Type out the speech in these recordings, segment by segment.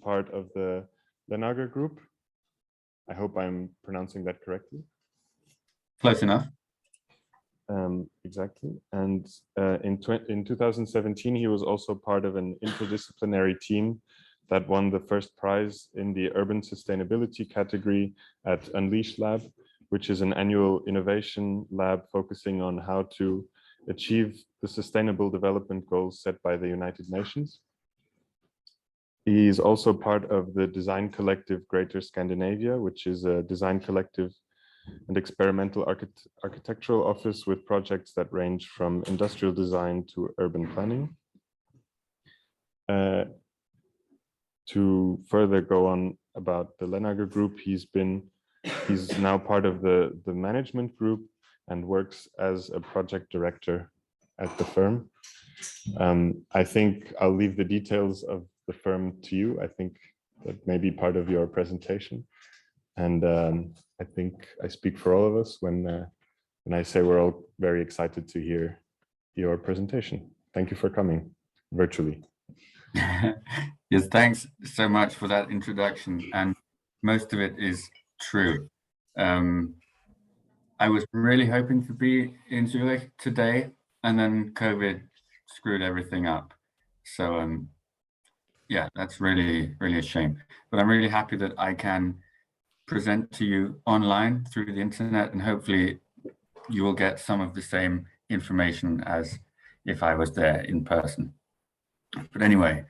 part of the Lendager group. I hope I'm pronouncing that correctly. Close enough. Exactly. And in 2017, he was also part of an interdisciplinary team that won the first prize in the urban sustainability category at Unleash Lab, which is an annual innovation lab focusing on how to achieve the sustainable development goals set by the United Nations. He's also part of the design collective Greater Scandinavia, which is a design collective and experimental architectural office with projects that range from industrial design to urban planning. To further go on about the Lendager group, he's now part of the management group and works as a project director at the firm. I think I'll leave the details of the firm to you. I think that may be part of your presentation. And I think I speak for all of us when I say we're all very excited to hear your presentation. Thank you for coming virtually. Yes, thanks so much for that introduction. And most of it is true. I was really hoping to be in Zurich today, and then COVID screwed everything up. So yeah, that's really a shame. But I'm really happy that I can present to you online through the internet, and hopefully you will get some of the same information as if I was there in person. But anyway,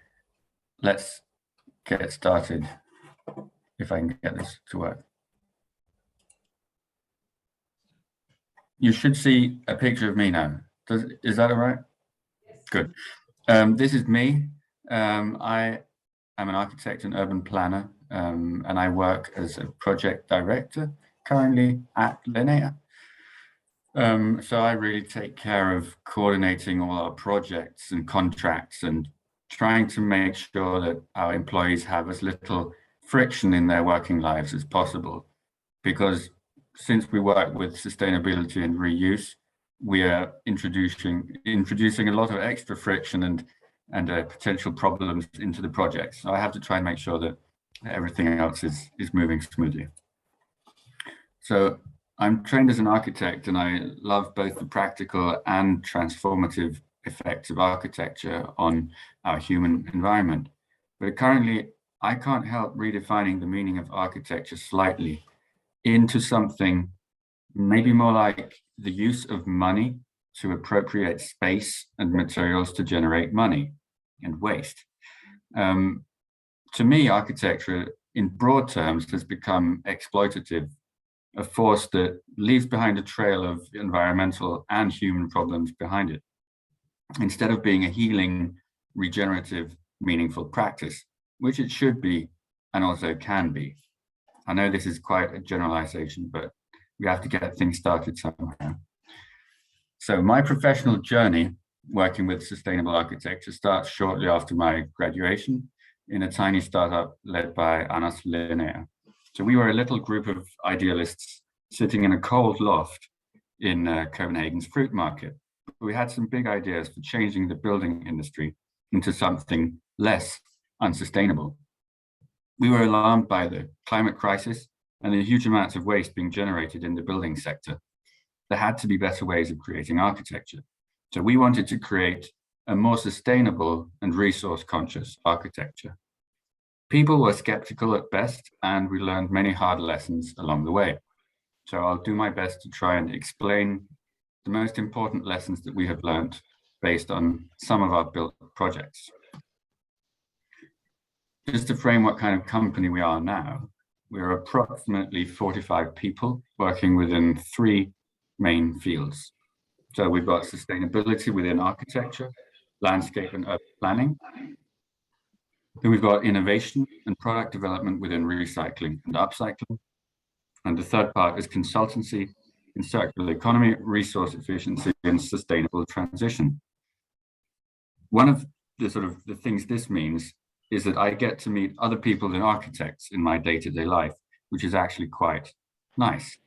let's get started, if I can get this to work. You should see a picture of me now. Is that all right? Yes. Good. This is me. I am an architect and urban planner, and I work as a project director currently at Lendager. So I really take care of coordinating all our projects and contracts and trying to make sure that our employees have as little friction in their working lives as possible. Because since we work with sustainability and reuse, we are introducing a lot of extra friction and potential problems into the project. So I have to try and make sure that everything else is moving smoothly. So I'm trained as an architect, and I love both the practical and transformative effects of architecture on our human environment. But currently, I can't help redefining the meaning of architecture slightly into something maybe more like the use of money to appropriate space and materials to generate money and waste. To me, architecture in broad terms has become exploitative, a force that leaves behind a trail of environmental and human problems behind it, instead of being a healing, regenerative, meaningful practice, which it should be and also can be. I know this is quite a generalization, but we have to get things started somehow. So my professional journey working with sustainable architecture starts shortly after my graduation in a tiny startup led by Anas Lendager. So we were a little group of idealists sitting in a cold loft in Copenhagen's fruit market. We had some big ideas for changing the building industry into something less unsustainable. We were alarmed by the climate crisis and the huge amounts of waste being generated in the building sector. There had to be better ways of creating architecture. So we wanted to create a more sustainable and resource-conscious architecture. People were skeptical at best, and we learned many hard lessons along the way. So I'll do my best to try and explain the most important lessons that we have learned based on some of our built projects. Just to frame what kind of company we are now, we're approximately 45 people working within 3 main fields. So we've got sustainability within architecture, landscape and urban planning. Then we've got innovation and product development within recycling and upcycling. And the third part is consultancy in circular economy, resource efficiency, and sustainable transition. One of the things this means is that I get to meet other people than architects in my day-to-day life, which is actually quite nice.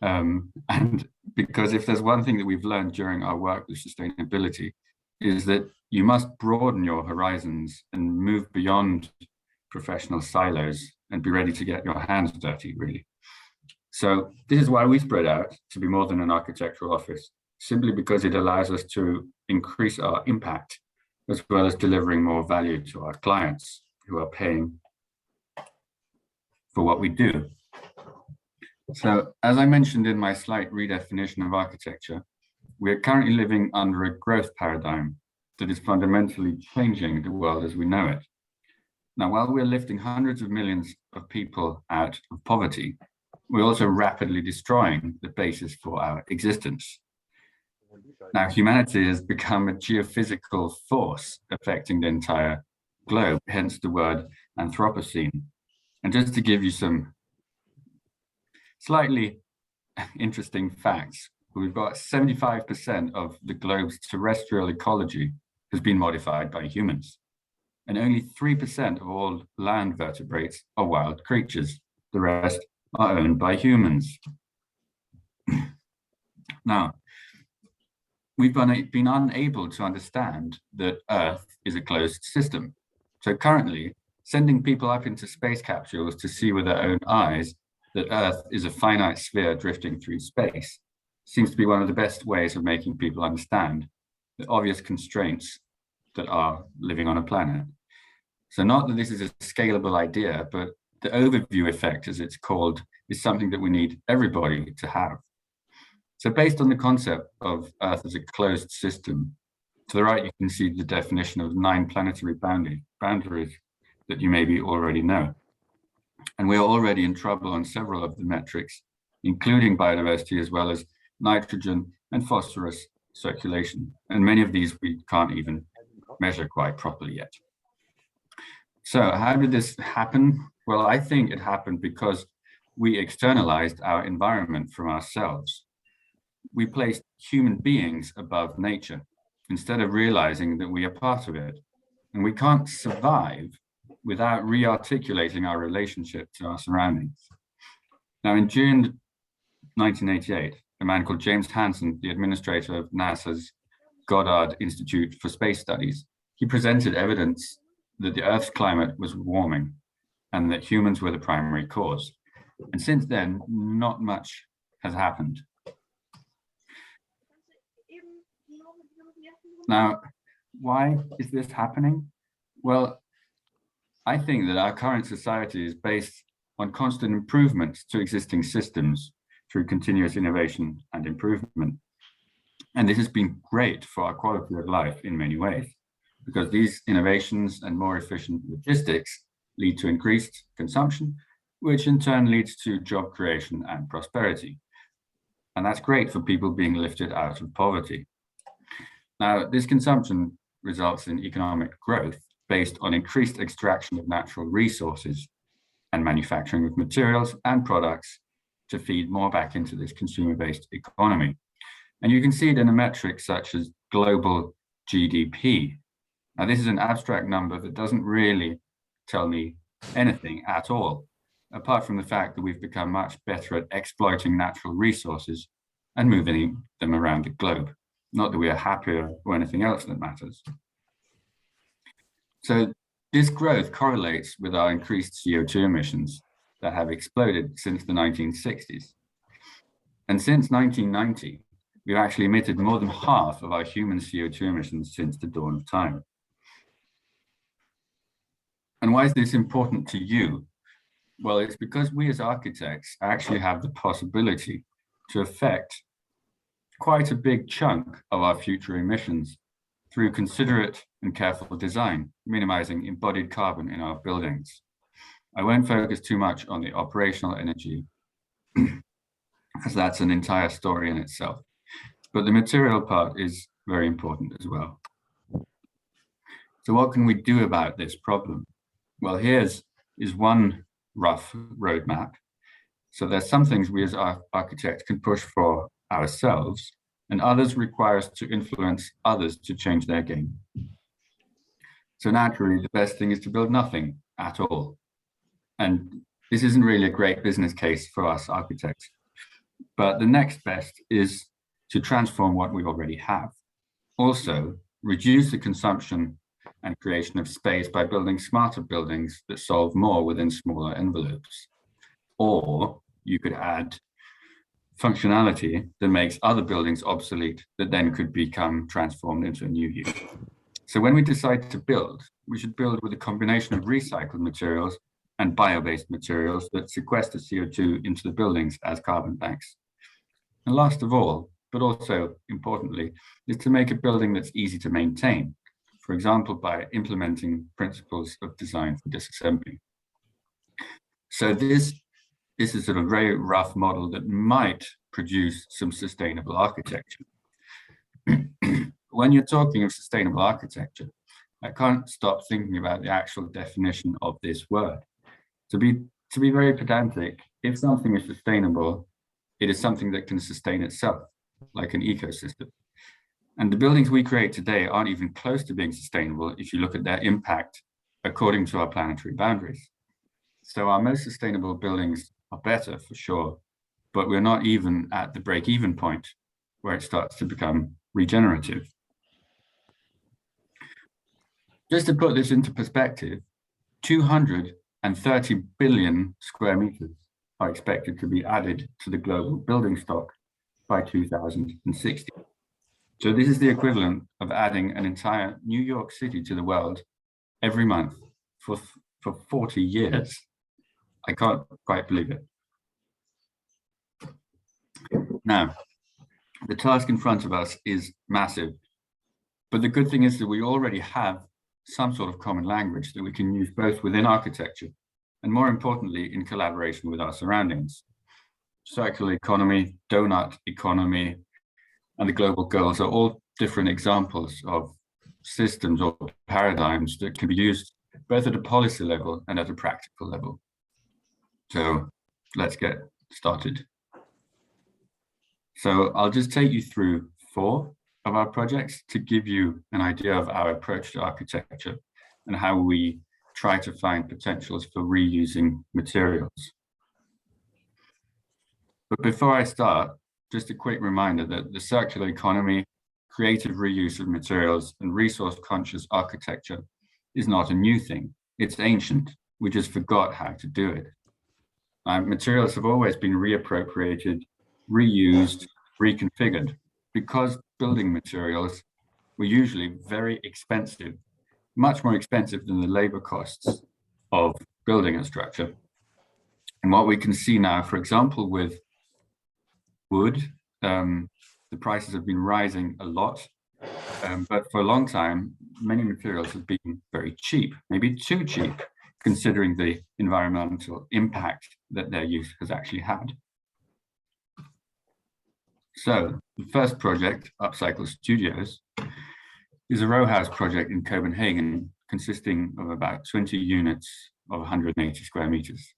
And because if there's one thing that we've learned during our work with sustainability, is that you must broaden your horizons and move beyond professional silos and be ready to get your hands dirty, really. So this is why we spread out to be more than an architectural office, simply because it allows us to increase our impact as well as delivering more value to our clients who are paying for what we do. So as I mentioned in my slight redefinition of architecture, we are currently living under a growth paradigm that is fundamentally changing the world as we know it. Now, while we're lifting hundreds of millions of people out of poverty, we're also rapidly destroying the basis for our existence. Now, humanity has become a geophysical force affecting the entire globe, hence the word Anthropocene. And just to give you some slightly interesting facts, we've got 75% of the globe's terrestrial ecology has been modified by humans. And only 3% of all land vertebrates are wild creatures. The rest are owned by humans. Now, we've been unable to understand that Earth is a closed system. So currently, sending people up into space capsules to see with their own eyes that Earth is a finite sphere drifting through space seems to be one of the best ways of making people understand the obvious constraints that are living on a planet. So not that this is a scalable idea, but the overview effect, as it's called, is something that we need everybody to have. So based on the concept of Earth as a closed system, to the right, you can see the definition of 9 planetary boundaries that you maybe already know. And we are already in trouble on several of the metrics, including biodiversity, as well as nitrogen and phosphorus circulation. And many of these we can't even measure quite properly yet. So how did this happen? Well, I think it happened because we externalized our environment from ourselves. We placed human beings above nature instead of realizing that we are part of it. And we can't survive without re-articulating our relationship to our surroundings. Now, in June 1988, a man called James Hansen, the administrator of NASA's Goddard Institute for Space Studies, he presented evidence that the Earth's climate was warming and that humans were the primary cause. And since then, not much has happened. Now, why is this happening? Well, I think that our current society is based on constant improvements to existing systems through continuous innovation and improvement. And this has been great for our quality of life in many ways, because these innovations and more efficient logistics lead to increased consumption, which in turn leads to job creation and prosperity. And that's great for people being lifted out of poverty. Now, this consumption results in economic growth based on increased extraction of natural resources and manufacturing of materials and products to feed more back into this consumer-based economy. And you can see it in a metric such as global GDP. Now, this is an abstract number that doesn't really tell me anything at all, apart from the fact that we've become much better at exploiting natural resources and moving them around the globe. Not that we are happier or anything else that matters. So this growth correlates with our increased CO2 emissions that have exploded since the 1960s. And since 1990, we've actually emitted more than half of our human CO2 emissions since the dawn of time. And why is this important to you? Well, it's because we as architects actually have the possibility to affect quite a big chunk of our future emissions through considerate and careful design, minimizing embodied carbon in our buildings. I won't focus too much on the operational energy, as that's an entire story in itself. But the material part is very important as well. So what can we do about this problem? Well, here's one rough roadmap. So there's some things we as architects can push for ourselves, and others require us to influence others to change their game. So naturally, the best thing is to build nothing at all. And this isn't really a great business case for us architects. But the next best is to transform what we already have. Also, reduce the consumption and creation of space by building smarter buildings that solve more within smaller envelopes. Or you could add functionality that makes other buildings obsolete that then could become transformed into a new use. So when we decide to build, we should build with a combination of recycled materials and bio-based materials that sequester CO2 into the buildings as carbon banks. And last of all, but also importantly, is to make a building that's easy to maintain, for example, by implementing principles of design for disassembly. So this is sort of a very rough model that might produce some sustainable architecture. When you're talking of sustainable architecture, I can't stop thinking about the actual definition of this word. To be very pedantic, if something is sustainable, it is something that can sustain itself, like an ecosystem. And the buildings we create today aren't even close to being sustainable if you look at their impact according to our planetary boundaries. So our most sustainable buildings are better for sure, but we're not even at the break-even point where it starts to become regenerative. Just to put this into perspective, 230 billion square meters are expected to be added to the global building stock by 2060. So this is the equivalent of adding an entire New York City to the world every month for 40 years. I can't quite believe it. Now, the task in front of us is massive, but the good thing is that we already have some sort of common language that we can use both within architecture and, more importantly, in collaboration with our surroundings. Circular economy, donut economy, and the global goals are all different examples of systems or paradigms that can be used both at a policy level and at a practical level. So let's get started. So I'll just take you through 4 of our projects to give you an idea of our approach to architecture and how we try to find potentials for reusing materials. But before I start, just a quick reminder that the circular economy, creative reuse of materials, and resource-conscious architecture is not a new thing. It's ancient. We just forgot how to do it. Materials have always been reappropriated, reused, reconfigured, because building materials were usually very expensive, much more expensive than the labor costs of building a structure. And what we can see now, for example, with wood, the prices have been rising a lot, but for a long time, many materials have been very cheap, maybe too cheap, considering the environmental impact that their use has actually had. So the first project, Upcycle Studios, is a row house project in Copenhagen consisting of about 20 units of 180 square meters.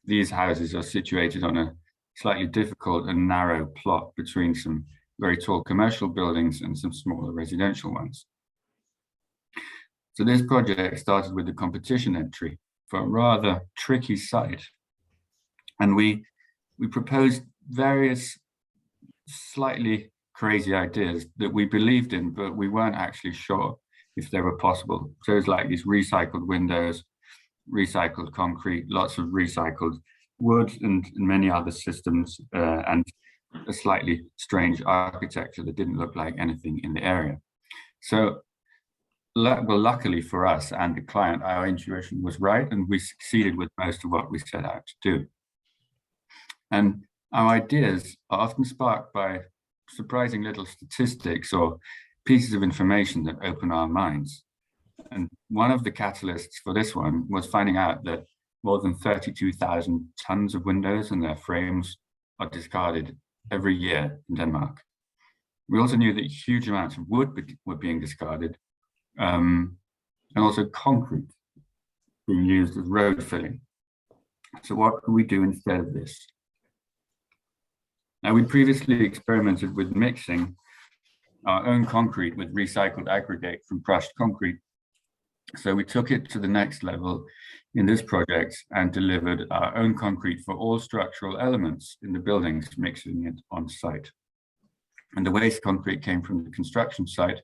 These houses are situated on a slightly difficult and narrow plot between some very tall commercial buildings and some smaller residential ones. So this project started with the competition entry for a rather tricky site. And we proposed various slightly crazy ideas that we believed in, but we weren't actually sure if they were possible. So it's like these recycled windows, recycled concrete, lots of recycled wood and many other systems, and a slightly strange architecture that didn't look like anything in the area. So, well, luckily for us and the client, our intuition was right, and we succeeded with most of what we set out to do. And our ideas are often sparked by surprising little statistics or pieces of information that open our minds. And one of the catalysts for this one was finding out that more than 32,000 tons of windows and their frames are discarded every year in Denmark. We also knew that huge amounts of wood were being discarded, and also concrete being used as road filling. So what could we do instead of this? Now, we previously experimented with mixing our own concrete with recycled aggregate from crushed concrete. So we took it to the next level in this project and delivered our own concrete for all structural elements in the buildings, mixing it on site. And the waste concrete came from the construction site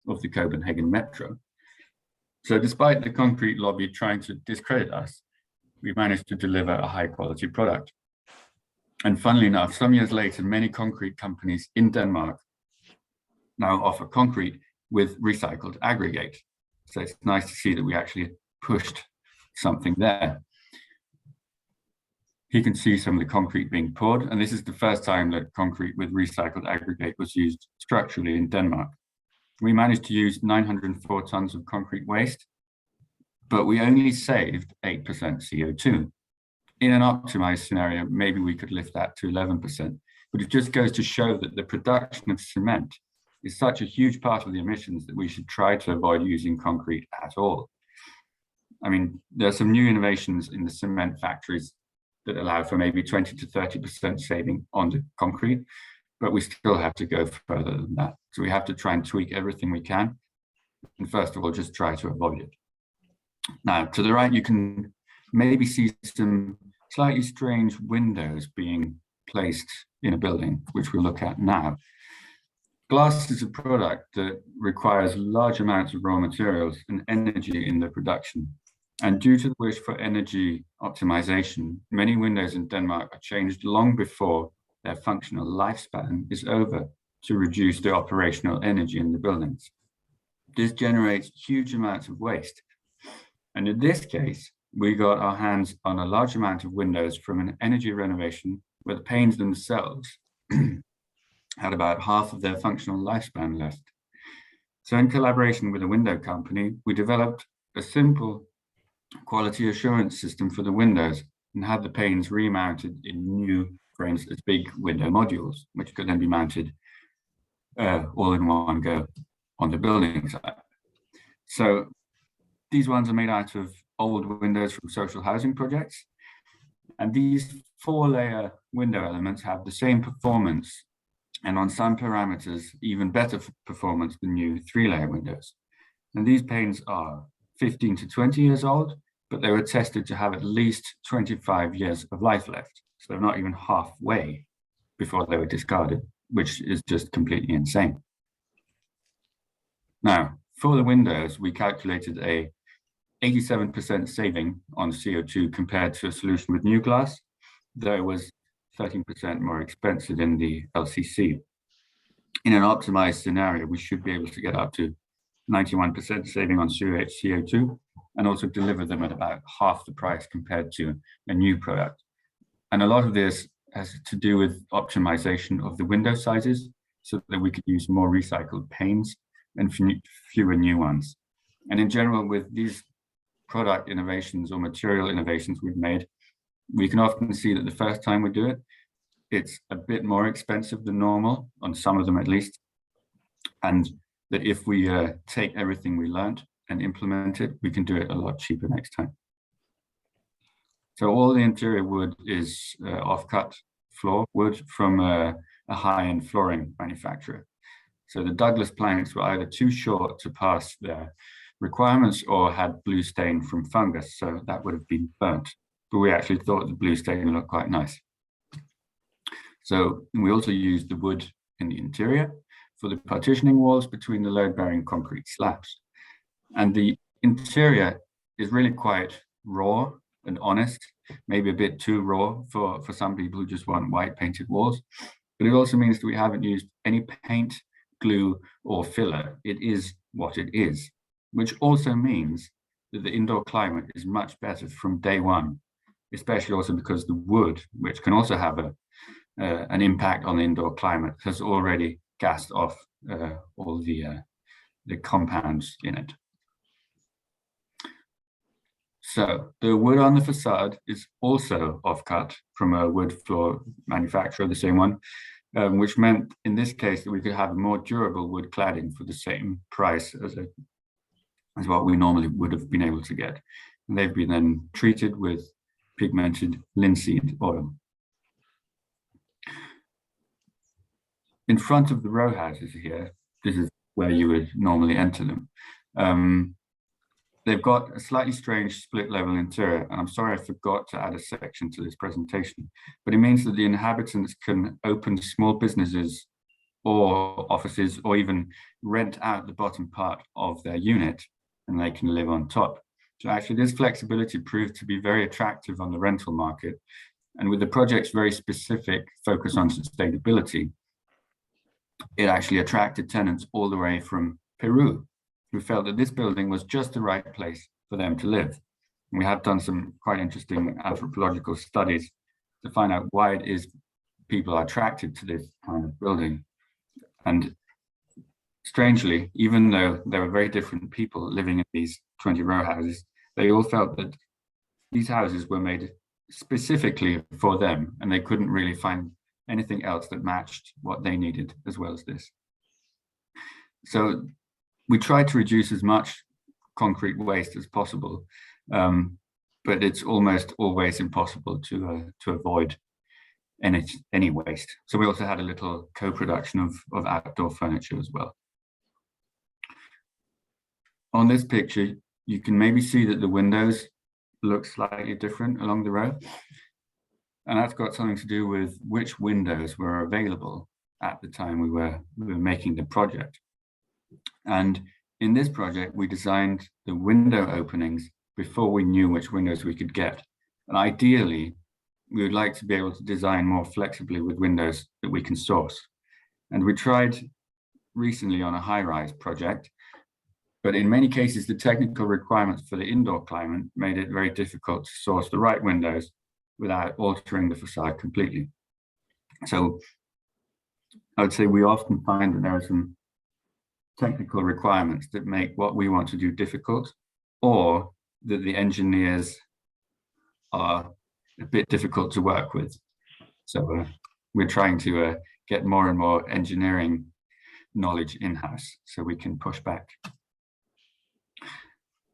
of the Copenhagen Metro. So despite the concrete lobby trying to discredit us, we managed to deliver a high quality product. And funnily enough, some years later, many concrete companies in Denmark now offer concrete with recycled aggregate. So it's nice to see that we actually pushed something there. You can see some of the concrete being poured, and this is the first time that concrete with recycled aggregate was used structurally in Denmark. We managed to use 904 tons of concrete waste, but we only saved 8% CO2. In an optimized scenario, maybe we could lift that to 11%, but it just goes to show that the production of cement is such a huge part of the emissions that we should try to avoid using concrete at all. I mean, there are some new innovations in the cement factories that allow for maybe 20 to 30% saving on the concrete, but we still have to go further than that. So we have to try and tweak everything we can. And first of all, just try to avoid it. Now, to the right, you can maybe see some slightly strange windows being placed in a building, which we'll look at now. Glass is a product that requires large amounts of raw materials and energy in the production. And due to the wish for energy optimization, many windows in Denmark are changed long before their functional lifespan is over to reduce the operational energy in the buildings. This generates huge amounts of waste. And in this case, we got our hands on a large amount of windows from an energy renovation where the panes themselves had about half of their functional lifespan left. So in collaboration with a window company, we developed a simple quality assurance system for the windows and had the panes remounted in new, for instance, big window modules, which could then be mounted all in one go on the building site. So these ones are made out of old windows from social housing projects. And these 4-layer window elements have the same performance, and on some parameters, even better performance than new 3-layer windows. And these panes are 15 to 20 years old, but they were tested to have at least 25 years of life left. So they're not even halfway before they were discarded, which is just completely insane. Now, for the windows, we calculated a 87% saving on CO2 compared to a solution with new glass, though it was 13% more expensive in the LCC. In an optimized scenario, we should be able to get up to 91% saving on CO2 and also deliver them at about half the price compared to a new product. And a lot of this has to do with optimization of the window sizes so that we could use more recycled panes and fewer new ones. And in general, with these product innovations or material innovations we've made, we can often see that the first time we do it, it's a bit more expensive than normal, on some of them at least. And that if we take everything we learned and implement it, we can do it a lot cheaper next time. So all the interior wood is off-cut floor wood from a high-end flooring manufacturer. So the Douglas planks were either too short to pass their requirements or had blue stain from fungus, so that would have been burnt. But we actually thought the blue stain looked quite nice. So we also used the wood in the interior for the partitioning walls between the load-bearing concrete slabs. And the interior is really quite raw and honest, maybe a bit too raw for some people who just want white painted walls. But it also means that we haven't used any paint, glue, or filler. It is what it is, which also means that the indoor climate is much better from day one, especially also because the wood, which can also have an impact on the indoor climate, has already gassed off all the compounds in it. So the wood on the facade is also offcut from a wood floor manufacturer, the same one, which meant in this case that we could have a more durable wood cladding for the same price as what we normally would have been able to get. And they've been then treated with pigmented linseed oil. In front of the row houses here, this is where you would normally enter them. They've got a slightly strange split level interior, and I'm sorry I forgot to add a section to this presentation, but it means that the inhabitants can open small businesses or offices or even rent out the bottom part of their unit and they can live on top. So actually this flexibility proved to be very attractive on the rental market. And with the project's very specific focus on sustainability, it actually attracted tenants all the way from Peru, who felt that this building was just the right place for them to live. And we have done some quite interesting anthropological studies to find out why it is people are attracted to this kind of building. And strangely, even though there were very different people living in these 20-row houses, they all felt that these houses were made specifically for them, and they couldn't really find anything else that matched what they needed as well as this. So we tried to reduce as much concrete waste as possible, but it's almost always impossible to avoid any waste. So we also had a little co-production of outdoor furniture as well. On this picture, you can maybe see that the windows look slightly different along the row. And that's got something to do with which windows were available at the time we were making the project. And in this project, we designed the window openings before we knew which windows we could get. And ideally, we would like to be able to design more flexibly with windows that we can source. And we tried recently on a high-rise project, but in many cases, the technical requirements for the indoor climate made it very difficult to source the right windows without altering the facade completely. So I would say we often find that there are some technical requirements that make what we want to do difficult, or that the engineers are a bit difficult to work with. So we're trying to get more and more engineering knowledge in-house so we can push back.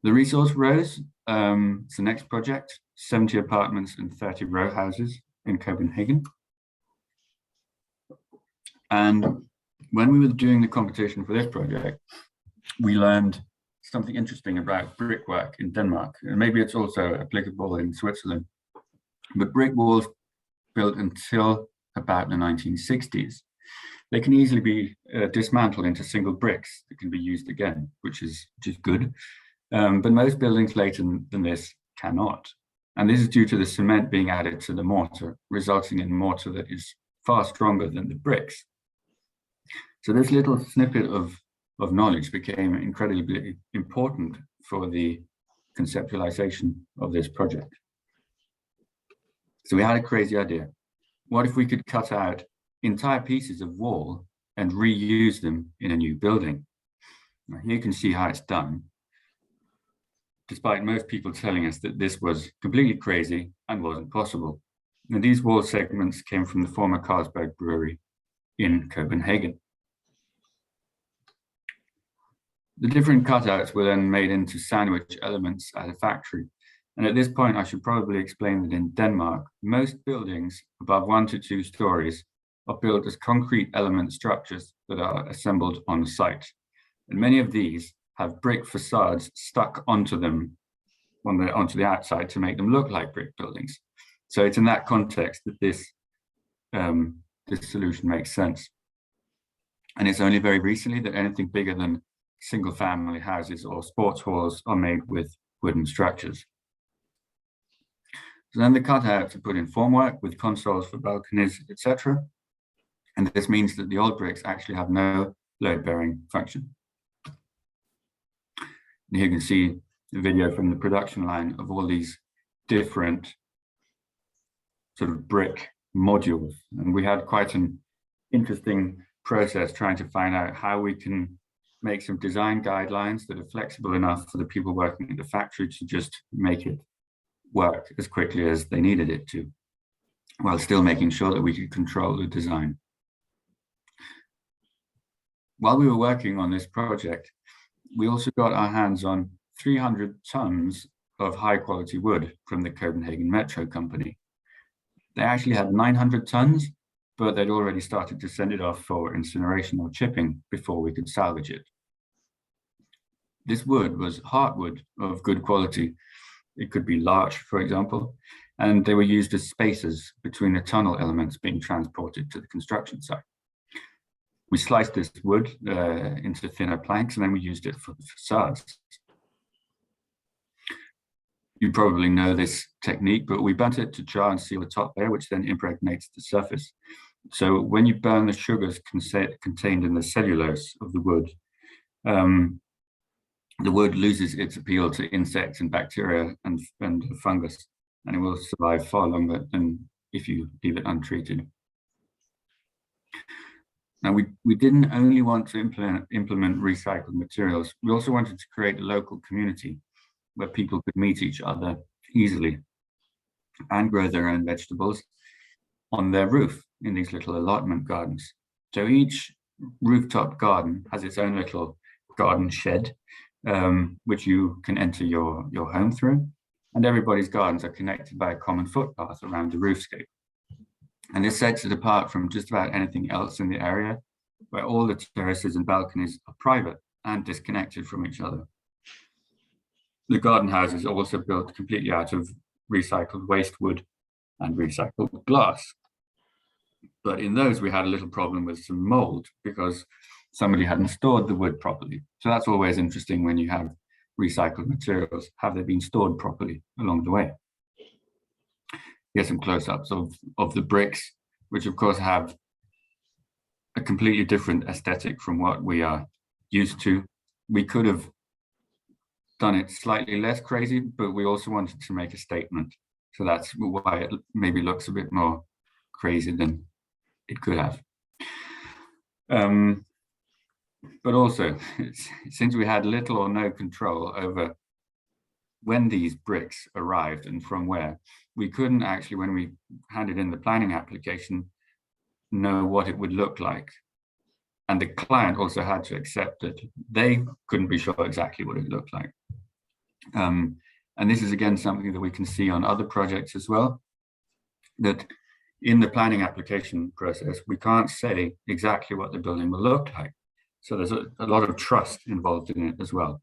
The resource rows, it's the next project, 70 apartments and 30 row houses in Copenhagen. And when we were doing the competition for this project, we learned something interesting about brickwork in Denmark. And maybe it's also applicable in Switzerland. But brick walls built until about the 1960s, they can easily be dismantled into single bricks that can be used again, which is good. But most buildings later than this cannot. And this is due to the cement being added to the mortar, resulting in mortar that is far stronger than the bricks. So this little snippet of knowledge became incredibly important for the conceptualization of this project. So we had a crazy idea. What if we could cut out entire pieces of wall and reuse them in a new building? Now, here you can see how it's done, despite most people telling us that this was completely crazy and wasn't possible. And these wall segments came from the former Carlsberg brewery in Copenhagen. The different cutouts were then made into sandwich elements at a factory. And at this point, I should probably explain that in Denmark, most buildings above 1 to 2 stories are built as concrete element structures that are assembled on site. And many of these have brick facades stuck onto them, onto the outside to make them look like brick buildings. So it's in that context that this solution makes sense. And it's only very recently that anything bigger than single family houses or sports halls are made with wooden structures. So then the cutouts are put in formwork with consoles for balconies, etc. And this means that the old bricks actually have no load-bearing function. And here you can see the video from the production line of all these different sort of brick modules. And we had quite an interesting process trying to find out how we can make some design guidelines that are flexible enough for the people working at the factory to just make it work as quickly as they needed it to, while still making sure that we could control the design. While we were working on this project, we also got our hands on 300 tons of high quality wood from the Copenhagen Metro Company. They actually had 900 tons, but they'd already started to send it off for incineration or chipping before we could salvage it. This wood was heartwood of good quality. It could be larch, for example, and they were used as spacers between the tunnel elements being transported to the construction site. We sliced this wood into thinner planks, and then we used it for the facades. You probably know this technique, but we burnt it to char and seal the top layer, which then impregnates the surface. So when you burn the sugars contained in the cellulose of the wood loses its appeal to insects and bacteria and fungus, and it will survive far longer than if you leave it untreated. Now, we didn't only want to implement recycled materials, we also wanted to create a local community where people could meet each other easily and grow their own vegetables on their roof in these little allotment gardens. So each rooftop garden has its own little garden shed, which you can enter your home through. And everybody's gardens are connected by a common footpath around the roofscape. And this sets it apart from just about anything else in the area, where all the terraces and balconies are private and disconnected from each other. The garden houses are also built completely out of recycled waste wood and recycled glass. But in those, we had a little problem with some mold because somebody hadn't stored the wood properly. So that's always interesting when you have recycled materials. Have they been stored properly along the way? Here's some close-ups of the bricks, which of course have a completely different aesthetic from what we are used to. We could have done it slightly less crazy, but we also wanted to make a statement. So that's why it maybe looks a bit more crazy than it could have. But also, since we had little or no control over when these bricks arrived and from where, we couldn't actually, when we handed in the planning application, know what it would look like. And the client also had to accept that they couldn't be sure exactly what it looked like. And this is again something that we can see on other projects as well, that in the planning application process, we can't say exactly what the building will look like. So there's a lot of trust involved in it as well.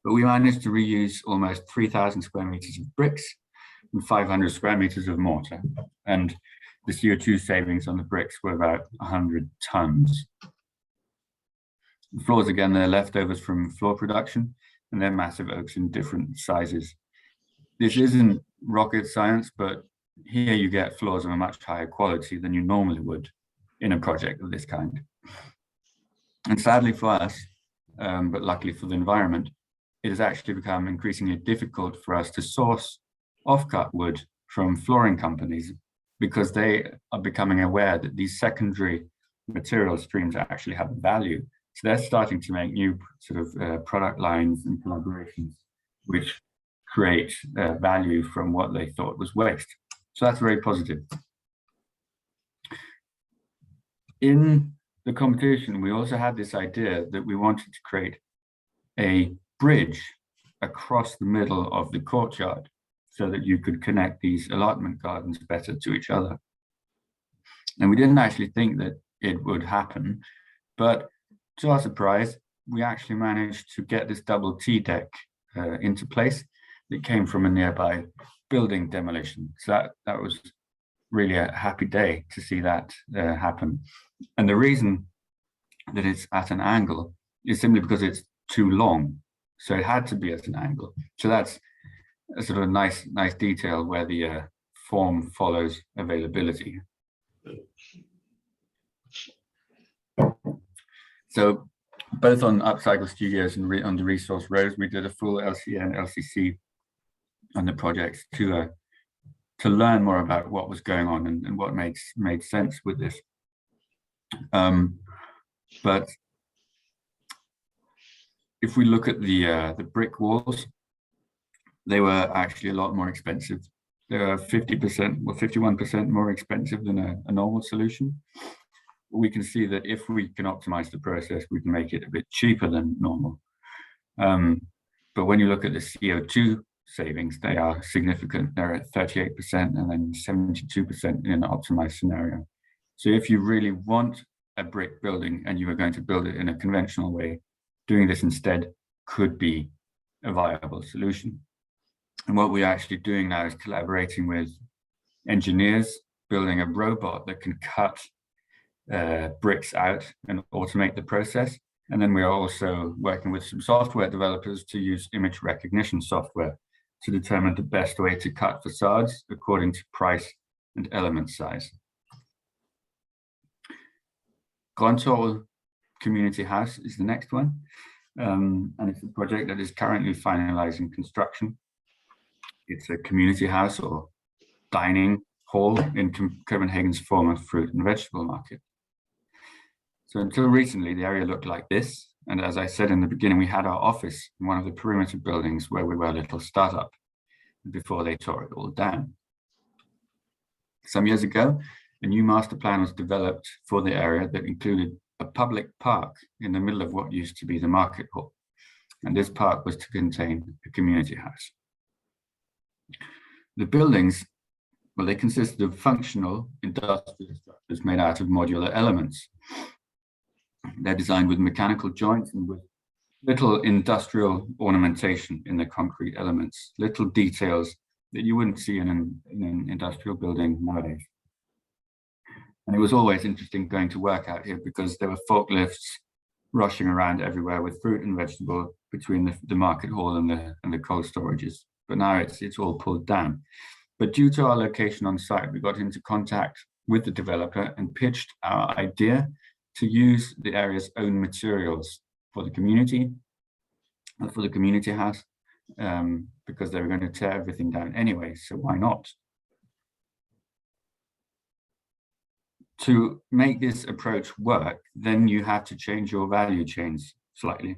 But we managed to reuse almost 3,000 square meters of bricks and 500 square meters of mortar. And the CO2 savings on the bricks were about 100 tons. The floors, again, they're leftovers from floor production, and they're massive oaks in different sizes. This isn't rocket science, but here you get floors of a much higher quality than you normally would in a project of this kind. And sadly for us, but luckily for the environment, it has actually become increasingly difficult for us to source off-cut wood from flooring companies because they are becoming aware that these secondary material streams actually have value. So they're starting to make new sort of product lines and collaborations which create value from what they thought was waste. So that's very positive. In the competition, we also had this idea that we wanted to create a bridge across the middle of the courtyard so that you could connect these allotment gardens better to each other. And we didn't actually think that it would happen, but to our surprise, we actually managed to get this double T deck into place that came from a nearby building demolition. So that was really a happy day to see that happen. And the reason that it's at an angle is simply because it's too long. So it had to be at an angle. So that's a sort of nice detail where the form follows availability. So both on Upcycle Studios and on the Resource Roads, we did a full LCA and LCC on the project to learn more about what was going on and what made sense with this. But if we look at the brick walls, they were actually a lot more expensive. They were 50%, well, 51% more expensive than a normal solution. We can see that if we can optimize the process, we can make it a bit cheaper than normal. But when you look at the CO2 savings, they are significant. They're at 38% and then 72% in an optimized scenario. So if you really want a brick building and you are going to build it in a conventional way, doing this instead could be a viable solution. And what we're actually doing now is collaborating with engineers, building a robot that can cut bricks out and automate the process. And then we are also working with some software developers to use image recognition software to determine the best way to cut facades according to price and element size. Ransome Community House is the next one, and it's a project that is currently finalizing construction. It's a community house or dining hall in Copenhagen's former fruit and vegetable market. So until recently, the area looked like this. And as I said in the beginning, we had our office in one of the perimeter buildings where we were a little startup before they tore it all down. Some years ago, a new master plan was developed for the area that included a public park in the middle of what used to be the market hall. And this park was to contain a community house. The buildings, well, they consisted of functional industrial structures made out of modular elements. They're designed with mechanical joints and with little industrial ornamentation in the concrete elements, little details that you wouldn't see in an industrial building nowadays. And it was always interesting going to work out here because there were forklifts rushing around everywhere with fruit and vegetable between the market hall and the cold storages. But now it's all pulled down. But due to our location on site, we got into contact with the developer and pitched our idea to use the area's own materials for the community house, because they were going to tear everything down anyway, so why not? To make this approach work, then you have to change your value chains slightly.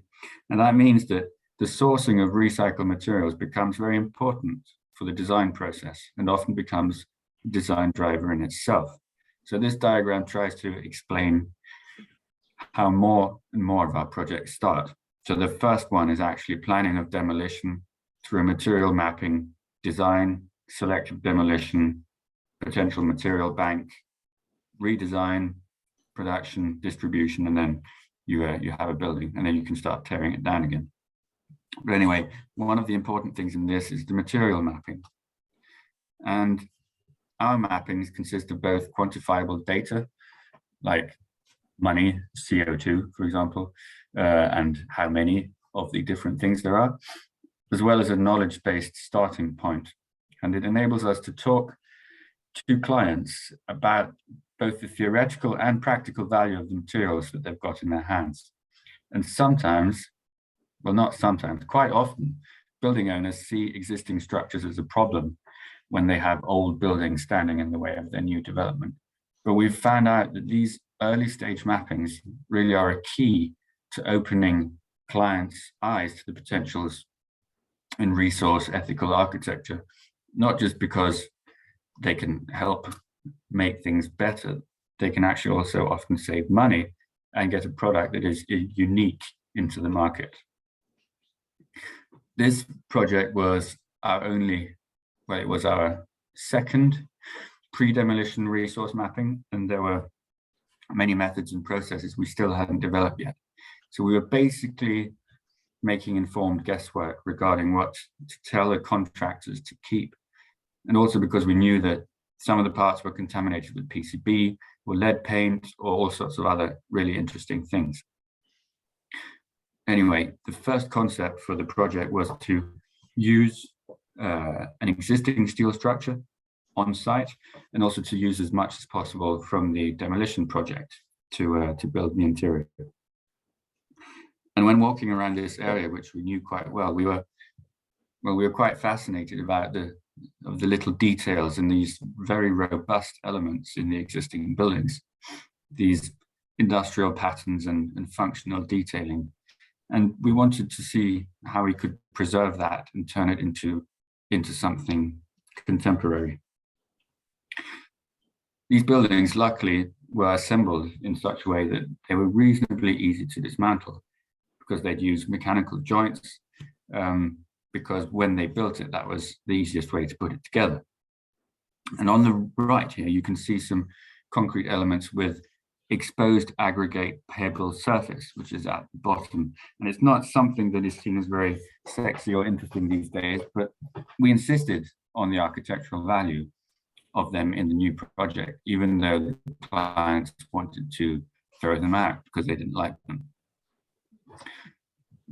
And that means that the sourcing of recycled materials becomes very important for the design process and often becomes a design driver in itself. So this diagram tries to explain how more and more of our projects start. So the first one is actually planning of demolition through material mapping, design, selective demolition, potential material bank, redesign, production, distribution, and then you have a building, and then you can start tearing it down again. But anyway, one of the important things in this is the material mapping. And our mappings consist of both quantifiable data, like money, CO2, for example, and how many of the different things there are, as well as a knowledge-based starting point. And it enables us to talk to clients about both the theoretical and practical value of the materials that they've got in their hands. And sometimes, well, not sometimes, quite often, building owners see existing structures as a problem when they have old buildings standing in the way of their new development. But we've found out that these early stage mappings really are a key to opening clients' eyes to the potentials in resource ethical architecture, not just because they can help make things better, they can actually also often save money and get a product that is unique into the market. This project was our it was our second pre-demolition resource mapping, and there were many methods and processes we still hadn't developed yet. So we were basically making informed guesswork regarding what to tell the contractors to keep. And also because we knew that some of the parts were contaminated with PCB or lead paint or all sorts of other really interesting things. Anyway, the first concept for the project was to use an existing steel structure on site, and also to use as much as possible from the demolition project to build the interior. And when walking around this area, which we knew quite well, we were quite fascinated about the little details and these very robust elements in the existing buildings, these industrial patterns and functional detailing. And we wanted to see how we could preserve that and turn it into something contemporary. These buildings, luckily, were assembled in such a way that they were reasonably easy to dismantle, because they'd use mechanical joints, because when they built it, that was the easiest way to put it together. And on the right here, you can see some concrete elements with exposed aggregate pebble surface, which is at the bottom. And it's not something that is seen as very sexy or interesting these days, but we insisted on the architectural value of them in the new project, even though the clients wanted to throw them out because they didn't like them.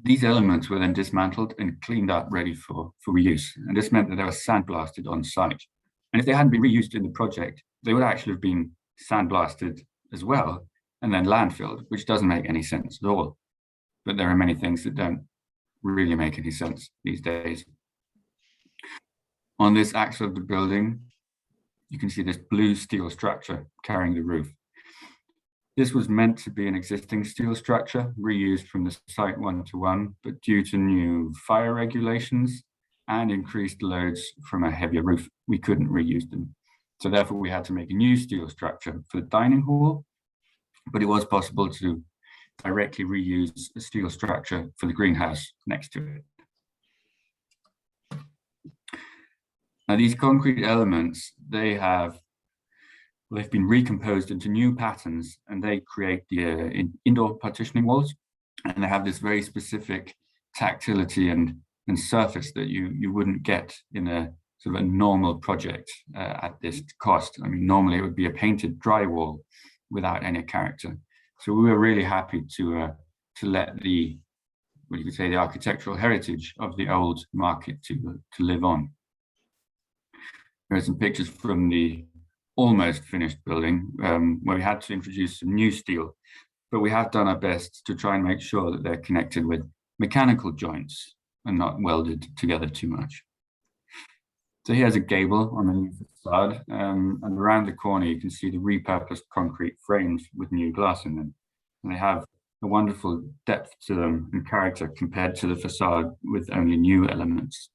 These elements were then dismantled and cleaned up, ready for reuse. And this meant that they were sandblasted on site. And if they hadn't been reused in the project, they would actually have been sandblasted as well and then landfilled, which doesn't make any sense at all. But there are many things that don't really make any sense these days. On this axle of the building, you can see this blue steel structure carrying the roof. This was meant to be an existing steel structure reused from the site one-to-one, but due to new fire regulations and increased loads from a heavier roof, we couldn't reuse them. So therefore we had to make a new steel structure for the dining hall, but it was possible to directly reuse a steel structure for the greenhouse next to it. Now these concrete elements, they've been recomposed into new patterns, and they create the indoor partitioning walls, and they have this very specific tactility and surface that you wouldn't get in a sort of a normal project at this cost. I mean, normally it would be a painted drywall without any character. So we were really happy to let the, what you could say, the architectural heritage of the old market to live on. There are some pictures from the almost finished building where we had to introduce some new steel, but we have done our best to try and make sure that they're connected with mechanical joints and not welded together too much. So here's a gable on the new facade, and around the corner you can see the repurposed concrete frames with new glass in them, and they have a wonderful depth to them and character compared to the facade with only new elements.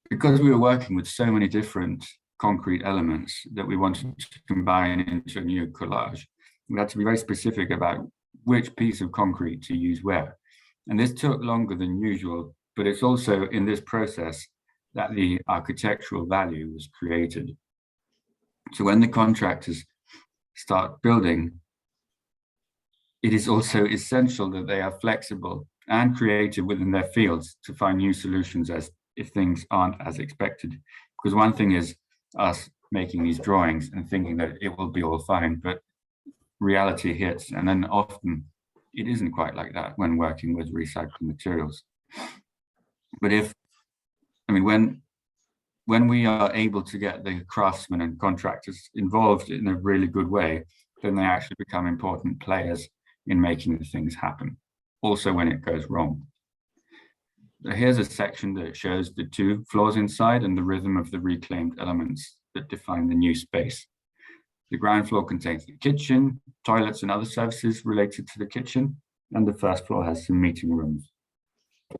Because we were working with so many different concrete elements that we wanted to combine into a new collage, we had to be very specific about which piece of concrete to use where. And this took longer than usual, but it's also in this process that the architectural value was created. So when the contractors start building, it is also essential that they are flexible and creative within their fields to find new solutions as if things aren't as expected. Because one thing is us making these drawings and thinking that it will be all fine, but reality hits, and then often it isn't quite like that when working with recycled materials. But when we are able to get the craftsmen and contractors involved in a really good way, then they actually become important players in making the things happen, also when it goes wrong. Here's a section that shows the two floors inside and the rhythm of the reclaimed elements that define the new space. The ground floor contains the kitchen, toilets and other services related to the kitchen, and the first floor has some meeting rooms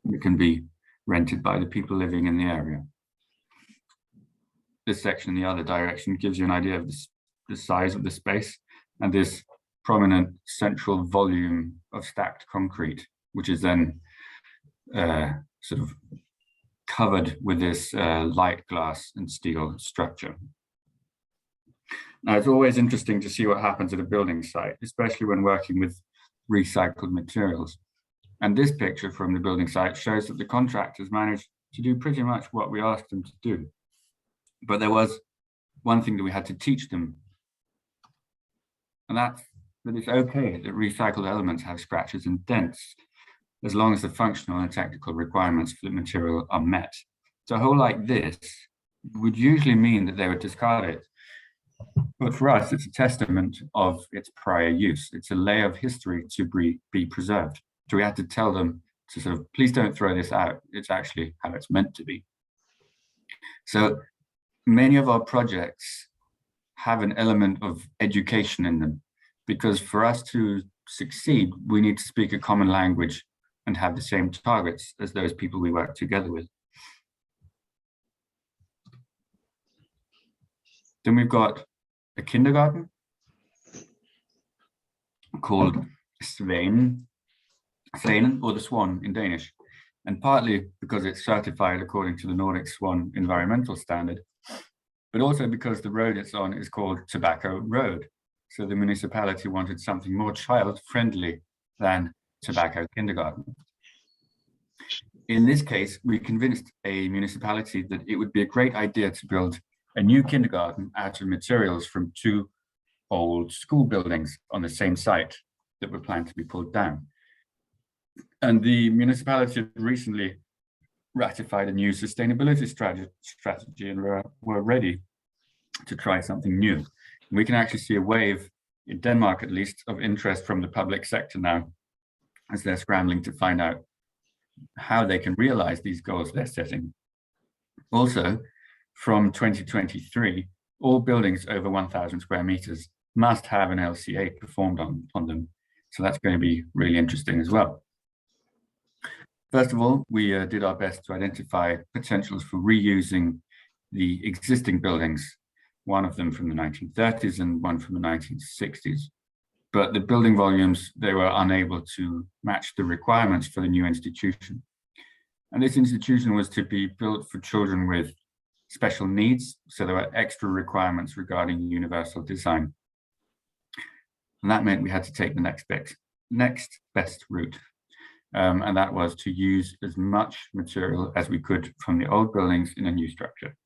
that can be rented by the people living in the area. This section, the other direction, gives you an idea of the size of the space and this prominent central volume of stacked concrete, which is then sort of covered with this light glass and steel structure. Now, it's always interesting to see what happens at a building site, especially when working with recycled materials. And this picture from the building site shows that the contractors managed to do pretty much what we asked them to do. But there was one thing that we had to teach them, and that's that it's okay that recycled elements have scratches and dents, as long as the functional and technical requirements for the material are met. So a hole like this would usually mean that they would discard it. But for us, it's a testament of its prior use. It's a layer of history to be preserved. So we had to tell them to sort of, please don't throw this out. It's actually how it's meant to be. So many of our projects have an element of education in them, because for us to succeed, we need to speak a common language and have the same targets as those people we work together with. Then we've got a kindergarten called Svenen, or the Swan in Danish, and partly because it's certified according to the Nordic Swan environmental standard, but also because the road it's on is called Tobacco Road. So the municipality wanted something more child-friendly than Tobacco Kindergarten. In this case, we convinced a municipality that it would be a great idea to build a new kindergarten out of materials from two old school buildings on the same site. that were planned to be pulled down. And the municipality recently ratified a new sustainability strategy and were ready to try something new. And we can actually see a wave, in Denmark at least, of interest from the public sector now, as they're scrambling to find out how they can realize these goals they're setting. Also, from 2023, all buildings over 1,000 square meters must have an LCA performed on them. So that's going to be really interesting as well. First of all, we did our best to identify potentials for reusing the existing buildings, one of them from the 1930s and one from the 1960s. But the building volumes, they were unable to match the requirements for the new institution. And this institution was to be built for children with special needs, so there were extra requirements regarding universal design. And that meant we had to take the next best route. And that was to use as much material as we could from the old buildings in a new structure.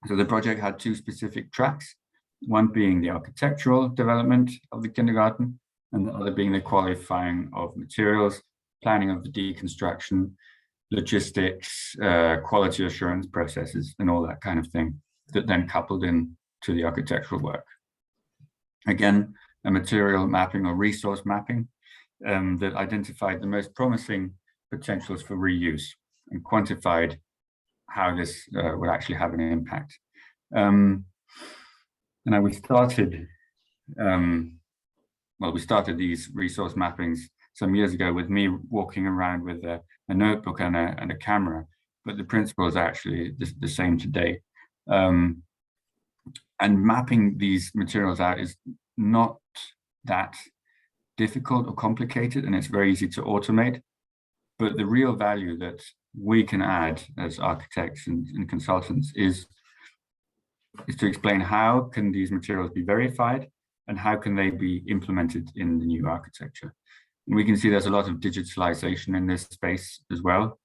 So the project had two specific tracks, one being the architectural development of the kindergarten, and the other being the qualifying of materials, planning of the deconstruction, logistics, quality assurance processes, and all that kind of thing that then coupled in to the architectural work. Again, a material mapping or resource mapping that identified the most promising potentials for reuse and quantified how this would actually have an impact. And we started, we started these resource mappings some years ago with me walking around with a notebook and a camera, but the principle is actually the same today. And mapping these materials out is not that difficult or complicated, and it's very easy to automate. But the real value that we can add as architects and consultants is to explain how can these materials be verified and how can they be implemented in the new architecture. And we can see there's a lot of digitalization in this space as well,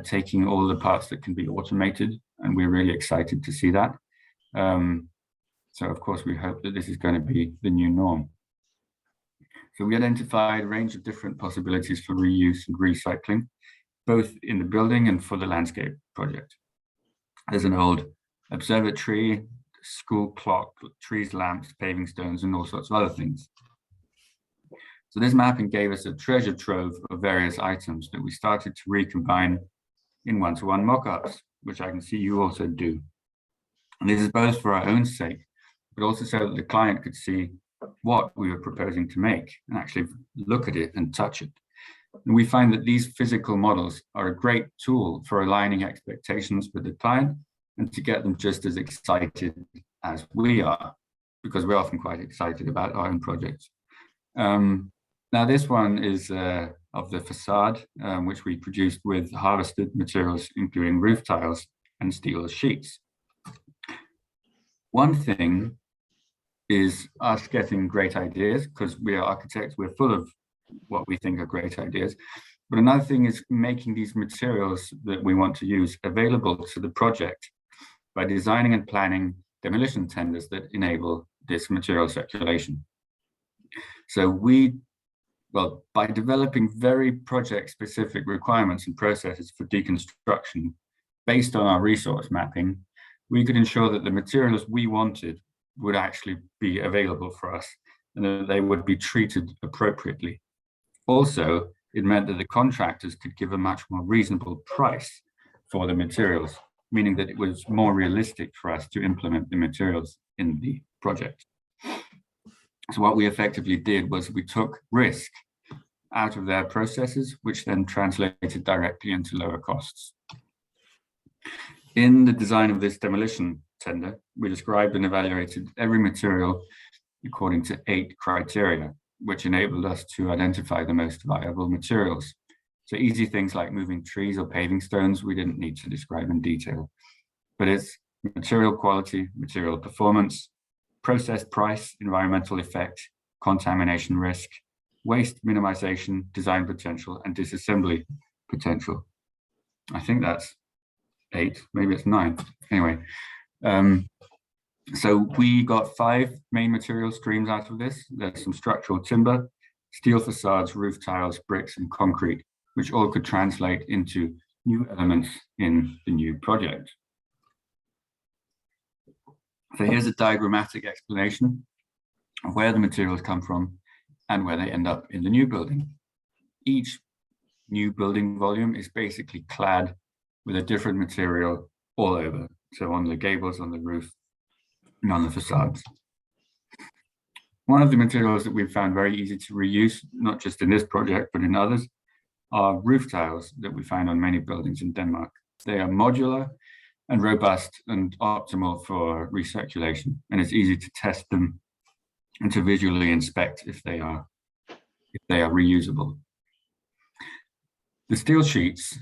taking all the parts that can be automated, and we're really excited to see that. So of course we hope that this is going to be the new norm. So we identified a range of different possibilities for reuse and recycling, both in the building and for the landscape project. There's an old observatory, school clock, trees, lamps, paving stones, and all sorts of other things. So this mapping gave us a treasure trove of various items that we started to recombine in one-to-one mock-ups, which I can see you also do. And this is both for our own sake, but also so that the client could see what we were proposing to make and actually look at it and touch it. And we find that these physical models are a great tool for aligning expectations with the client and to get them just as excited as we are, because we're often quite excited about our own projects. Now this one is of the facade, which we produced with harvested materials, including roof tiles and steel sheets. One thing is us getting great ideas, because we are architects, we're full of what we think are great ideas. But another thing is making these materials that we want to use available to the project by designing and planning demolition tenders that enable this material circulation. So by developing very project-specific requirements and processes for deconstruction based on our resource mapping, we could ensure that the materials we wanted would actually be available for us and that they would be treated appropriately. Also, it meant that the contractors could give a much more reasonable price for the materials, meaning that it was more realistic for us to implement the materials in the project. So what we effectively did was we took risk out of their processes, which then translated directly into lower costs. In the design of this demolition tender, we described and evaluated every material according to 8 criteria, which enabled us to identify the most viable materials. So easy things like moving trees or paving stones, we didn't need to describe in detail, but it's material quality, material performance, process price, environmental effect, contamination risk, waste minimization, design potential, and disassembly potential. I think that's 8, maybe it's 9. Anyway, so we got 5 main material streams out of this. There's some structural timber, steel facades, roof tiles, bricks, and concrete, which all could translate into new elements in the new project. So here's a diagrammatic explanation of where the materials come from and where they end up in the new building. Each new building volume is basically clad with a different material all over. So on the gables, on the roof, and on the facades. One of the materials that we've found very easy to reuse, not just in this project, but in others, are roof tiles that we find on many buildings in Denmark. They are modular and robust and optimal for recirculation, and it's easy to test them and to visually inspect if they are reusable. The steel sheets,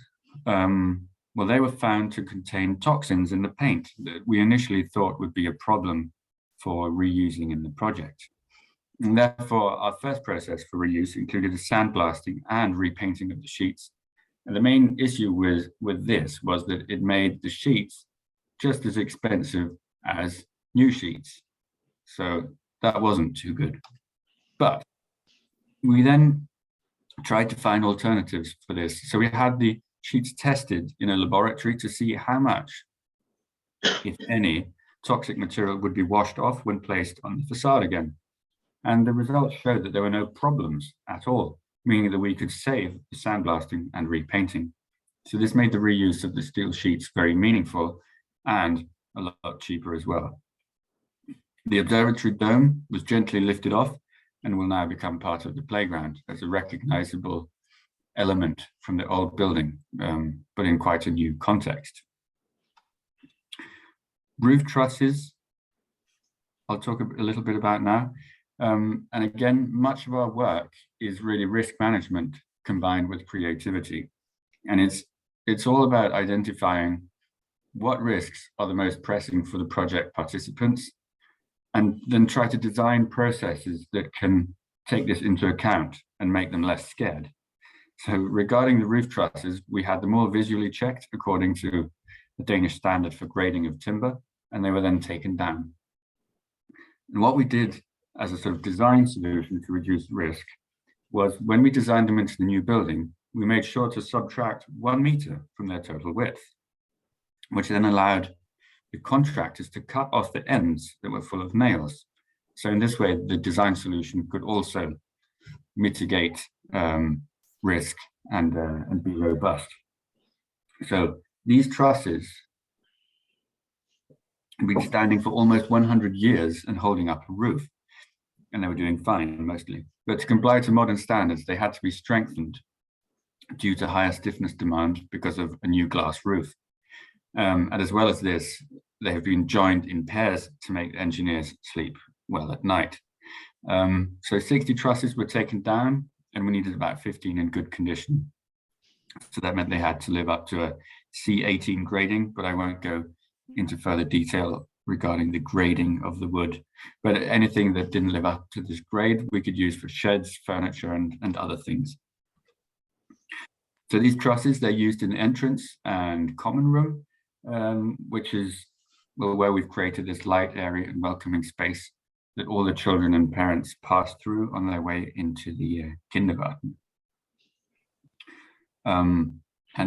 well, they were found to contain toxins in the paint that we initially thought would be a problem for reusing in the project. And therefore, our first process for reuse included a sandblasting and repainting of the sheets. And the main issue with this was that it made the sheets just as expensive as new sheets. So that wasn't too good. But we then tried to find alternatives for this. So we had the sheets tested in a laboratory to see how much, if any, toxic material would be washed off when placed on the facade again. And the results showed that there were no problems at all, meaning that we could save the sandblasting and repainting. So this made the reuse of the steel sheets very meaningful and a lot cheaper as well. The observatory dome was gently lifted off and will now become part of the playground as a recognizable element from the old building, but in quite a new context. Roof trusses, I'll talk a little bit about now. And again, much of our work is really risk management combined with creativity. And it's all about identifying what risks are the most pressing for the project participants, and then try to design processes that can take this into account and make them less scared. So regarding the roof trusses, we had them all visually checked according to the Danish standard for grading of timber, and they were then taken down. And what we did as a sort of design solution to reduce risk was, when we designed them into the new building, we made sure to subtract 1 meter from their total width, which then allowed the contractors to cut off the ends that were full of nails. So in this way, the design solution could also mitigate risk and be robust. So these trusses had been standing for almost 100 years and holding up a roof, and they were doing fine mostly. But to comply to modern standards, they had to be strengthened due to higher stiffness demand because of a new glass roof. And as well as this, they have been joined in pairs to make engineers sleep well at night. So 60 trusses were taken down, and we needed about 15 in good condition. So that meant they had to live up to a C18 grading, but I won't go into further detail regarding the grading of the wood. But anything that didn't live up to this grade, we could use for sheds, furniture, and other things. So these trusses, they're used in the entrance and common room, which is where we've created this light area and welcoming space that all the children and parents pass through on their way into the kindergarten. And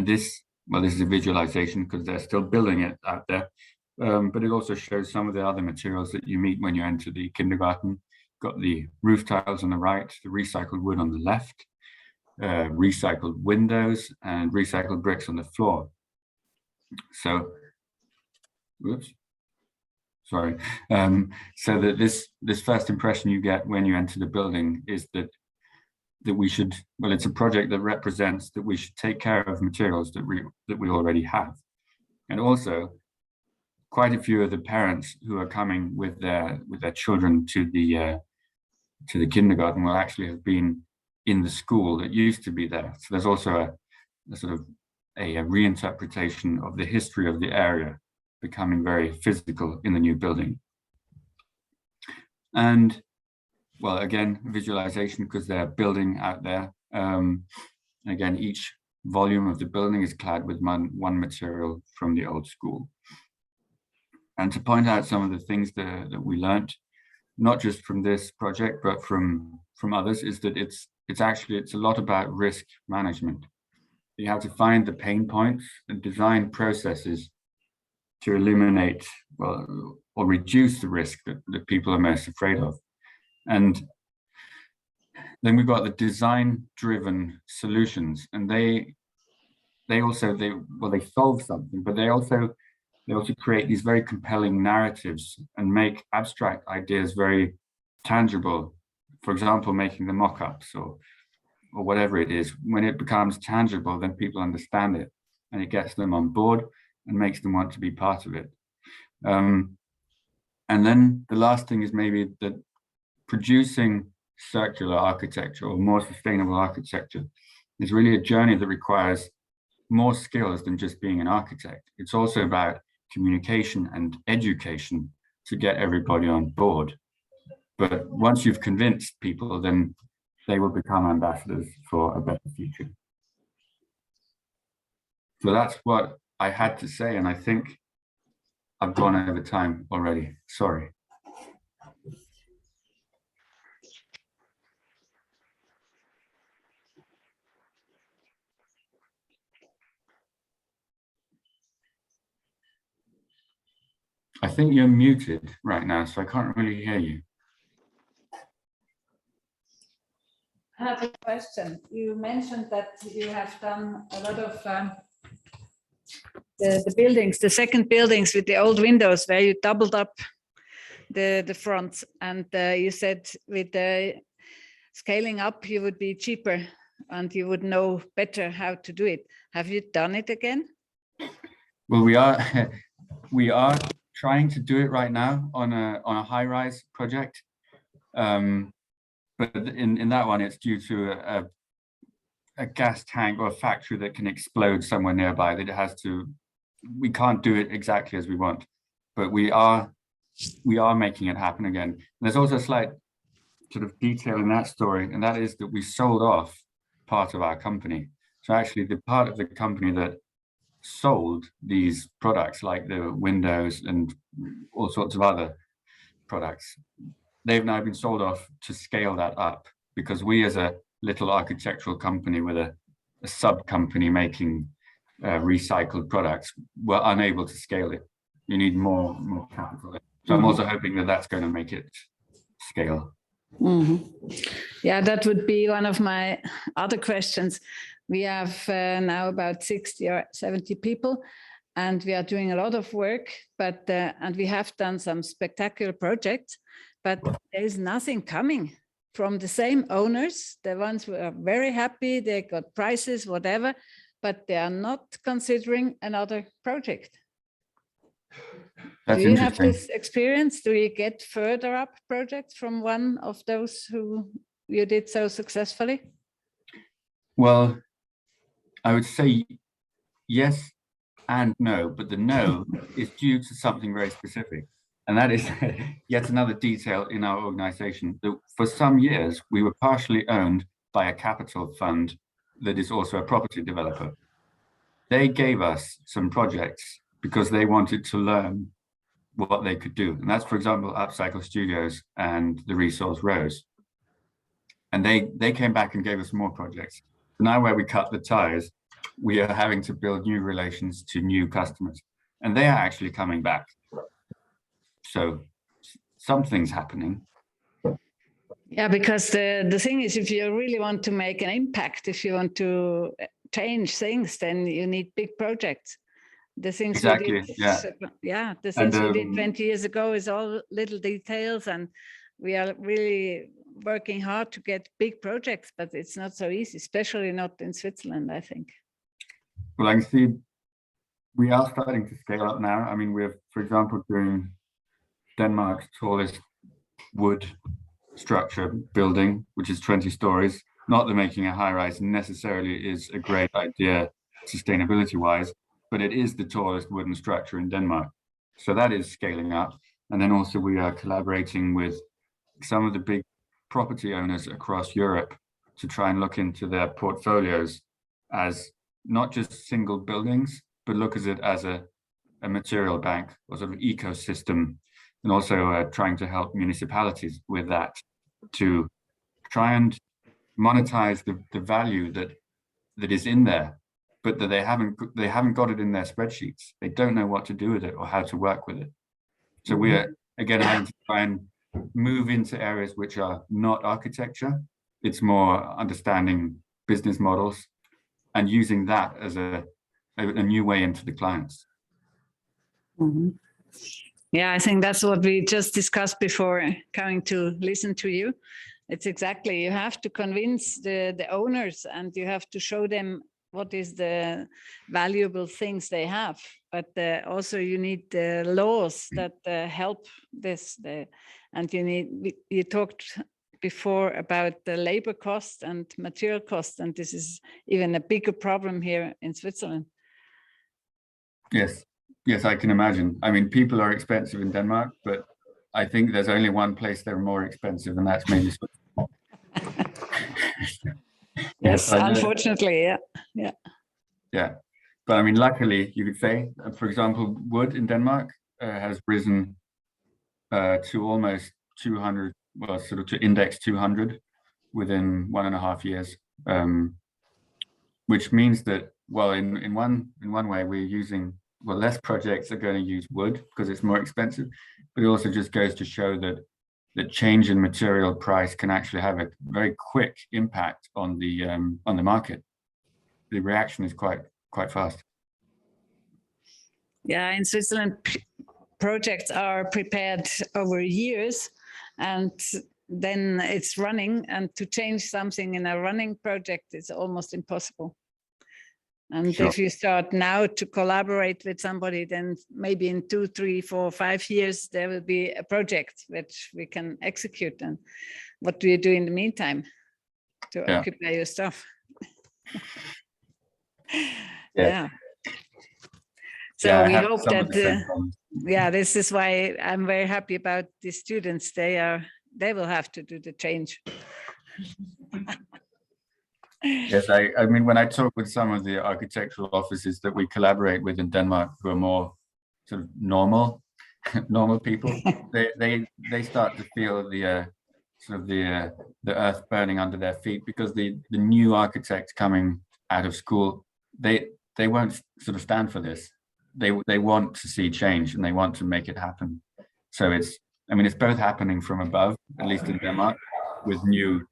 this, well, this is a visualization because they're still building it out there, but it also shows some of the other materials that you meet when you enter the kindergarten. Got the roof tiles on the right, the recycled wood on the left, recycled windows, and recycled bricks on the floor. So, whoops, sorry. So that this first impression you get when you enter the building is that we should, well, it's a project that represents that we should take care of materials that we already have. And also, quite a few of the parents who are coming with their children to the kindergarten will actually have been in the school that used to be there. So there's also a sort of a reinterpretation of the history of the area becoming very physical in the new building. And well, again, visualization because they're building out there. Again, each volume of the building is clad with one material from the old school. And to point out some of the things that we learned, not just from this project, but from others, is that it's it's a lot about risk management. You have to find the pain points and design processes to eliminate, well, or reduce the risk that people are most afraid of. And then we've got the design-driven solutions, and they solve something, but they also create these very compelling narratives and make abstract ideas very tangible. For example, making the mock-ups or whatever it is. When it becomes tangible, then people understand it, and it gets them on board and makes them want to be part of it. And then the last thing is maybe that producing circular architecture or more sustainable architecture is really a journey that requires more skills than just being an architect. It's also about communication and education to get everybody on board. But once you've convinced people, then they will become ambassadors for a better future. So that's what I had to say, and I think I've gone over time already. Sorry. I think you're muted right now, so I can't really hear you. I have a question. You mentioned that you have done a lot of the buildings, the second buildings with the old windows where you doubled up the fronts, and you said with the scaling up you would be cheaper and you would know better how to do it. Have you done it again? Well, we are trying to do it right now on a high-rise project. But in that one, it's due to a gas tank or a factory that can explode somewhere nearby, that it has to, we can't do it exactly as we want, but we are making it happen again. And there's also a slight sort of detail in that story, and that is that we sold off part of our company. So actually the part of the company that sold these products, like the windows and all sorts of other products, they've now been sold off to scale that up, because we as a little architectural company with a sub company making recycled products were unable to scale it. You need more capital. So I'm also hoping that that's going to make it scale. Yeah, that would be one of my other questions. We have now about 60 or 70 people, and we are doing a lot of work, but and we have done some spectacular projects, but there is nothing coming from the same owners, the ones who are very happy, they got prices, whatever, but they are not considering another project. That's Do you have interesting. this experience? Do you get further up projects from one of those who you did so successfully? Well, I would say yes and no, but the no is due to something very specific. And that is yet another detail in our organization. That for some years, we were partially owned by a capital fund that is also a property developer. They gave us some projects because they wanted to learn what they could do. And that's, for example, Upcycle Studios and the Resource Rose. And they came back and gave us more projects. Now where we cut the ties, we are having to build new relations to new customers. And they are actually coming back. So something's happening. Yeah, because the thing is, if you really want to make an impact, if you want to change things, then you need big projects. The things Exactly, we did, yeah. The things we did 20 years ago is all little details, and we are really working hard to get big projects, but it's not so easy, especially not in Switzerland, I think. Well, I can see we are starting to scale up now. I mean, we're, for example, doing Denmark's tallest wood structure building, which is 20 stories. Not that making a high-rise necessarily is a great idea sustainability-wise, but it is the tallest wooden structure in Denmark. So that is scaling up. And then also we are collaborating with some of the big property owners across Europe to try and look into their portfolios as not just single buildings, but look at it as a material bank or sort of ecosystem, and also trying to help municipalities with that, to try and monetize the value that is in there, but that they haven't got it in their spreadsheets. They don't know what to do with it or how to work with it. So we are again having to try and move into areas which are not architecture. It's more understanding business models and using that as a new way into the clients. Yeah, I think that's what we just discussed before coming to listen to you. It's exactly, you have to convince the owners and you have to show them what is the valuable things they have. But also you need the laws that help this. And you talked before about the labor cost and material cost, and this is even a bigger problem here in Switzerland. Yes, I can imagine. I mean, people are expensive in Denmark, but I think there's only one place they're more expensive, and that's maybe Switzerland. Yes, unfortunately, yeah. But I mean, luckily, you could say, for example, wood in Denmark has risen to almost 200, well, sort of to index 200 within 1.5 years, which means that, well, in one way, we're using, well, less projects are going to use wood because it's more expensive, but it also just goes to show that the change in material price can actually have a very quick impact on the market. The reaction is quite fast. Yeah, in Switzerland, projects are prepared over years, and then it's running. And to change something in a running project is almost impossible. And Sure. If you start now to collaborate with somebody, then maybe in 2, 3, 4, 5 years, there will be a project which we can execute. And what do you do in the meantime to occupy your stuff? Yeah. So we hope that, this is why I'm very happy about the students. They will have to do the change. Yes, I mean, when I talk with some of the architectural offices that we collaborate with in Denmark, who are more sort of normal people, they start to feel the sort of the earth burning under their feet, because the new architects coming out of school, they won't sort of stand for this. They want to see change and they want to make it happen. So it's both happening from above, at least in Denmark, with new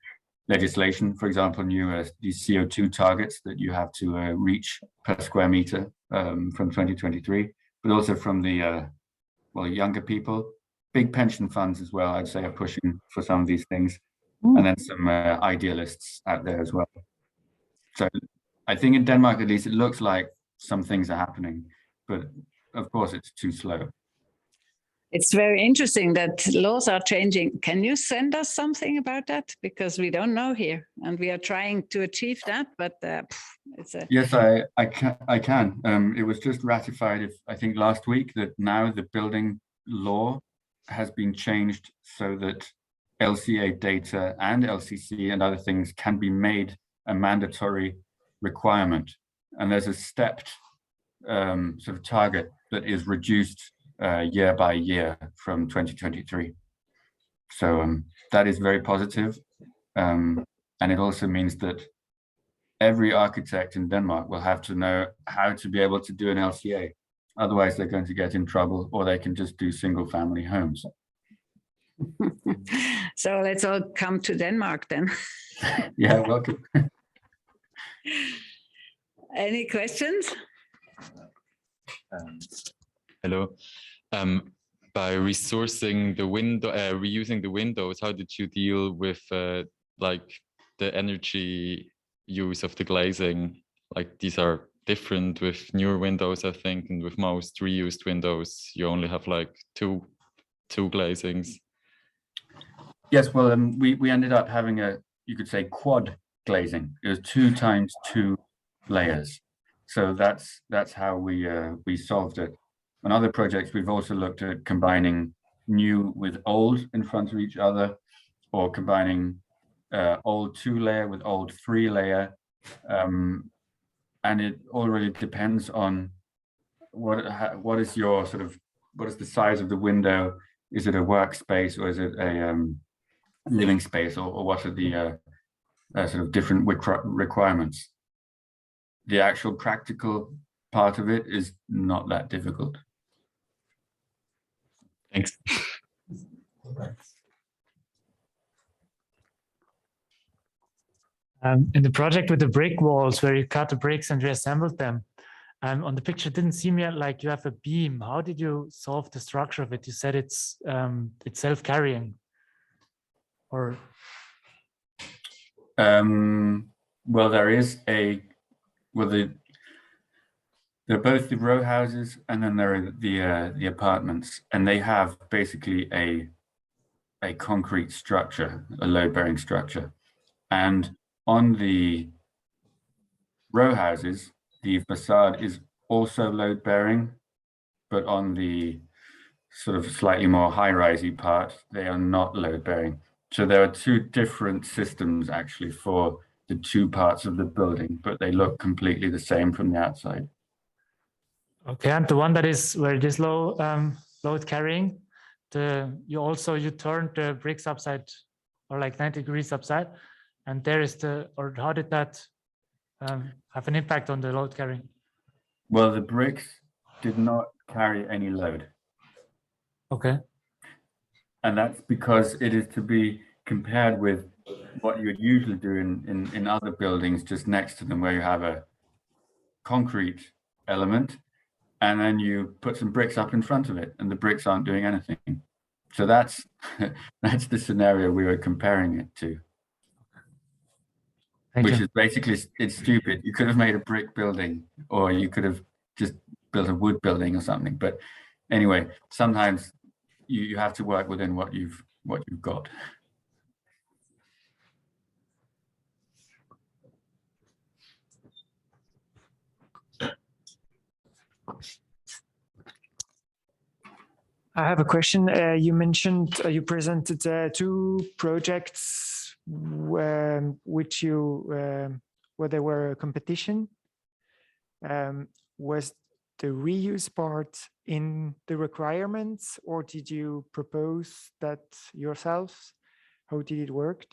legislation, for example, these CO2 targets that you have to reach per square meter from 2023, but also from the younger people. Big pension funds as well, I'd say, are pushing for some of these things, and then some idealists out there as well. So I think in Denmark, at least, it looks like some things are happening, but of course it's too slow. It's very interesting that laws are changing. Can you send us something about that? Because we don't know here, and we are trying to achieve that, but it's a... Yes, I can. It was just ratified, I think last week, that now the building law has been changed so that LCA data and LCC and other things can be made a mandatory requirement. And there's a stepped sort of target that is reduced year by year from 2023. So that is very positive. And it also means that every architect in Denmark will have to know how to be able to do an LCA. Otherwise, they're going to get in trouble, or they can just do single family homes. So let's all come to Denmark then. Yeah, welcome. Any questions? Hello. By resourcing the window, reusing the windows, how did you deal with like the energy use of the glazing? Like, these are different with newer windows, I think, and with most reused windows, you only have like two glazings. Yes, well, we ended up having you could say, quad glazing. It was 2 times 2 layers. So that's how we solved it. On other projects, we've also looked at combining new with old in front of each other, or combining old 2-layer with old 3-layer. And it all really depends on what is your sort of, what is the size of the window? Is it a workspace, or is it a living space, or what are sort of different requirements. The actual practical part of it is not that difficult. Thanks. In the project with the brick walls where you cut the bricks and reassembled them, on the picture it didn't seem yet like you have a beam. How did you solve the structure of it? You said it's self-carrying, or well, there is they're both the row houses, and then there are the apartments, and they have basically a concrete structure, a load-bearing structure. And on the row houses, the facade is also load-bearing, but on the sort of slightly more high-risey part, they are not load-bearing. So there are two different systems actually for the two parts of the building, but they look completely the same from the outside. okay. And the one that is where it is low load carrying, you turned the bricks upside, or like 90 degrees upside, and there is or how did that have an impact on the load carrying? Well, the bricks did not carry any load. Okay. And that's because it is to be compared with what you would usually do in other buildings just next to them, where you have a concrete element and then you put some bricks up in front of it and the bricks aren't doing anything. So that's that's the scenario we were comparing it to. Thank Which you. is basically, it's stupid. You could have made a brick building, or you could have just built a wood building or something. But anyway, sometimes you have to work within what you've got. I have a question. You mentioned you presented two projects which where there were a competition. Was the reuse part in the requirements, or did you propose that yourselves? How did it work?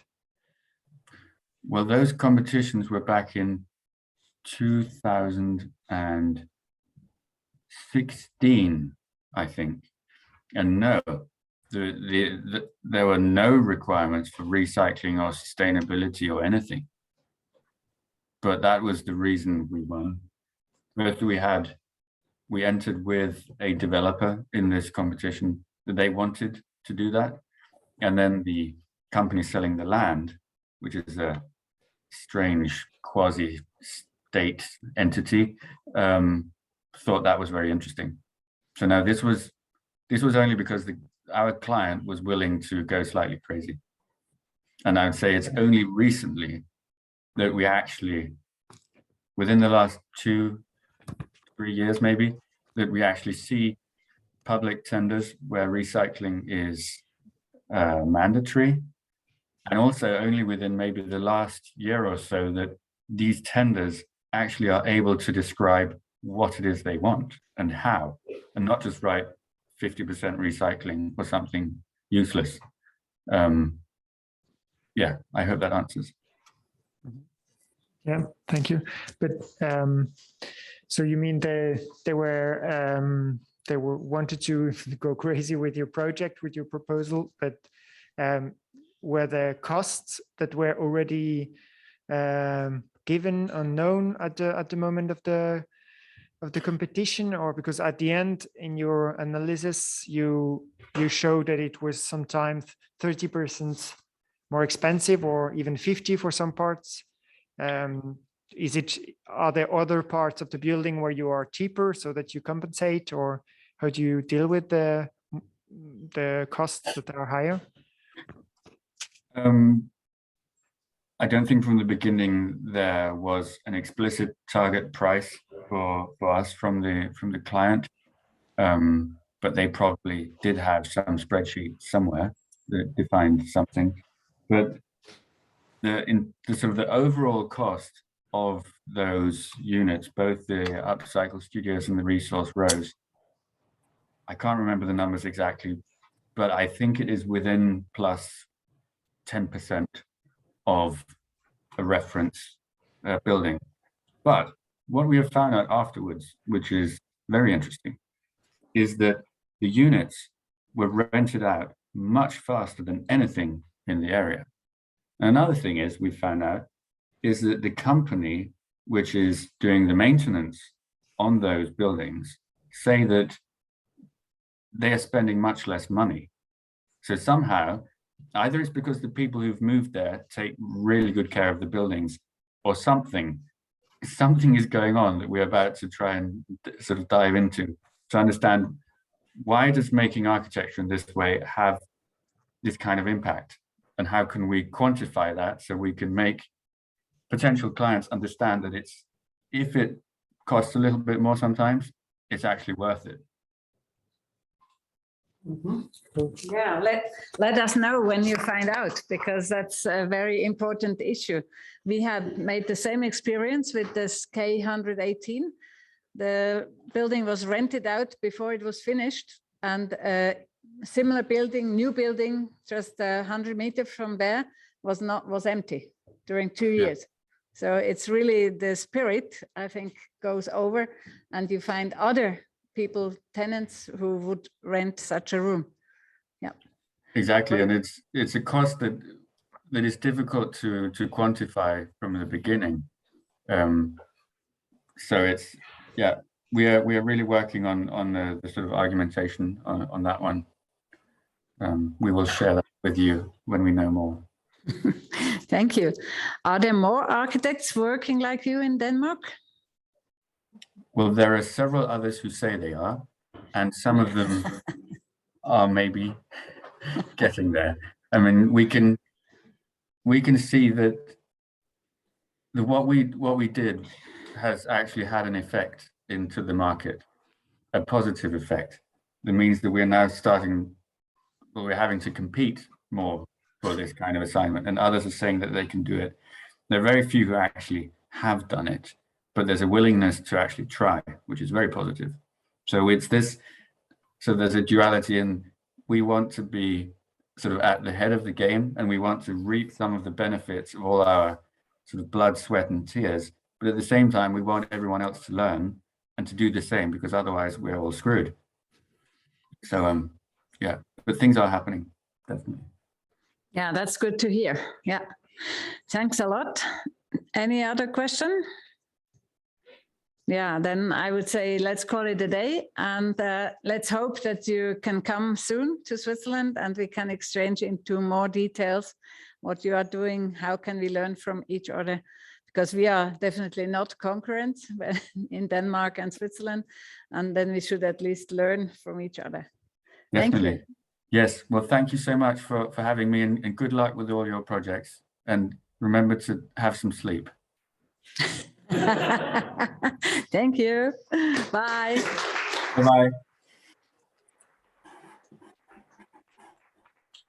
Well, those competitions were back in 2016, I think. And no, there were no requirements for recycling or sustainability or anything. But that was the reason we won. First, we entered with a developer in this competition that they wanted to do that. And then the company selling the land, which is a strange quasi-state entity, thought that was very interesting. So now this was only because our client was willing to go slightly crazy. And I would say it's only recently that we actually, within the last 2-3 years maybe, that we actually see public tenders where recycling is mandatory. And also only within maybe the last year or so that these tenders actually are able to describe what it is they want and how, and not just write 50% recycling or something useless. Yeah, I hope that answers. Yeah, thank you. But so you mean they wanted to go crazy with your project, with your proposal, but were the costs that were already given unknown at the moment of the competition, or because at the end in your analysis you show that it was sometimes 30% more expensive, or even 50 for some parts? Are there other parts of the building where you are cheaper so that you compensate, or how do you deal with the costs that are higher? I don't think from the beginning there was an explicit target price for us from the client, but they probably did have some spreadsheet somewhere that defined something. But the overall cost of those units, both the upcycle studios and the resource rows, I can't remember the numbers exactly, but I think it is within plus 10% of a reference building. But what we have found out afterwards, which is very interesting, is that the units were rented out much faster than anything in the area. Another thing is we found out is that the company which is doing the maintenance on those buildings say that they are spending much less money. So somehow, either it's because the people who've moved there take really good care of the buildings, or something is going on that we're about to try and sort of dive into to understand why does making architecture in this way have this kind of impact, and how can we quantify that so we can make potential clients understand that it's, if it costs a little bit more sometimes, it's actually worth it. Yeah, let us know when you find out, because that's a very important issue. We had made the same experience with this K118. The building was rented out before it was finished, and a similar building, new building, just 100 meters from there was empty during 2 years. So it's really the spirit, I think, goes over, and you find other people, tenants, who would rent such a room. Yeah, exactly. And it's a cost that is difficult to quantify from the beginning. So it's, yeah, we are really working on the sort of argumentation on that one. We will share that with you when we know more. Thank you. Are there more architects working like you in Denmark? Well, there are several others who say they are, and some of them are maybe getting there. I mean, we can see that what we did has actually had an effect into the market, a positive effect. That means that we're now we're having to compete more for this kind of assignment, and others are saying that they can do it. There are very few who actually have done it, but there's a willingness to actually try, which is very positive. So it's this, so there's a duality, and we want to be sort of at the head of the game, and we want to reap some of the benefits of all our sort of blood, sweat, and tears. But at the same time, we want everyone else to learn and to do the same, because otherwise we're all screwed. So yeah, but things are happening, definitely. Yeah, that's good to hear. Yeah, thanks a lot. Any other question? Yeah, then I would say let's call it a day, and let's hope that you can come soon to Switzerland and we can exchange into more details what you are doing, how can we learn from each other, because we are definitely not concurrents in Denmark and Switzerland, and then we should at least learn from each other. Definitely. Thank you. Yes, well, thank you so much for having me, and good luck with all your projects, and remember to have some sleep. Thank you. Bye. Bye-bye.